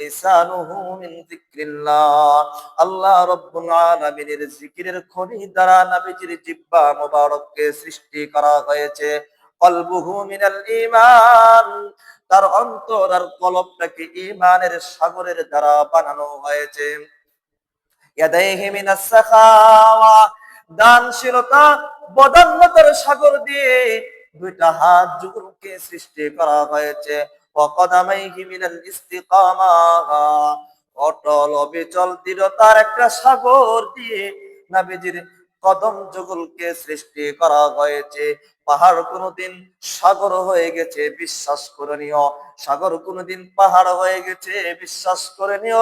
লিসানুহু মিন যিকরিল্লাহ। আল্লাহ রাব্বুল আলামিনের জিকিরের খনি দ্বারা নবীজির জিহ্বা মোবারককে সৃষ্টি করা হয়েছে। কলবুহু মিনাল ঈমান, তার অন্তর আর কলবটাকে ঈমানের সাগরের দ্বারা বানানো হয়েছে। ইয়াদাইহি মিনাস সাখাওয়া, দানশীলতা বদান্যতার সাগর দিয়ে দুইটা হাত যুগলকে সৃষ্টি করা হয়েছে। ওয়া কদামাইহি মিনাল ইস্তিকামা, অটল অবিচল দৃঢ়তার একটা সাগর দিয়ে নবীজির কদম যুগলকে সৃষ্টি করা হয়েছে। পাহাড় কোনোদিন সাগর হয়ে গেছে বিশ্বাস করে নিও, সাগর কোনোদিন পাহাড় হয়ে গেছে বিশ্বাস করে নিও,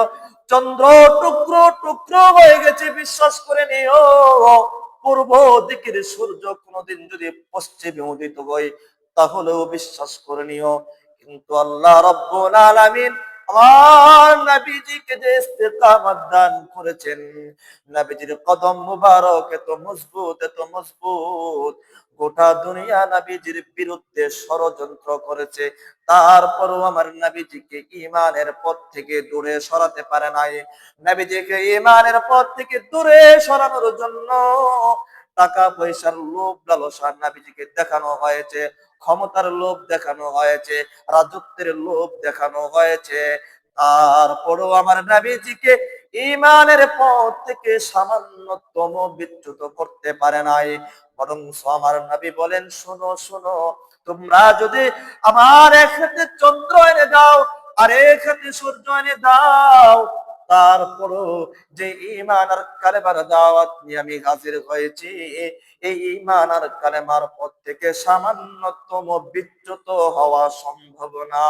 চন্দ্র টুকরো টুকরো হয়ে গেছে বিশ্বাস করে নিও, পূর্ব দিকের সূর্য কোনোদিন যদি পশ্চিমে উদিত হয় তাহলেও বিশ্বাস করে নিও। কিন্তু আল্লাহ রাব্বুল আলামিন আমার নবীজিকে যে ইস্তিকামত দান করেছেন, নবীজির কদম মুবারক এত মজবুত এত মজবুত, গোটা দুনিয়া নবীজির বিরুদ্ধে ষড়যন্ত্র করেছে, তারপরও আমার নবীজিকে ঈমানের পথ থেকে দূরে সরাতে পারে নাই। নবীজিকে ঈমানের পথ থেকে দূরে সরানোর জন্য টাকা পয়সার লোভ লালসা নবীজিকে দেখানো হয়েছে, ক্ষমতার লোভ দেখানো হয়েছে, রাজত্বের লোভ দেখানো হয়েছে। তারপরও আমার নবীজিকে ঈমানের পথ থেকে সামান্যতম বিচ্যুত করতে পারে নাই। বরং আমার নবী বলেন, শোনো শোনো, তোমরা যদি আমার এক হাতে চন্দ্র এনে দাও আর এক হাতে সূর্য এনে দাও, তারপরও যে ঈমান আর কালেমার দাওয়াত নিয়ে আমি হাজির হয়েছি, এই ঈমান আর কালেমার পথ থেকে সামান্যতম বিচ্যুত হওয়া সম্ভব না।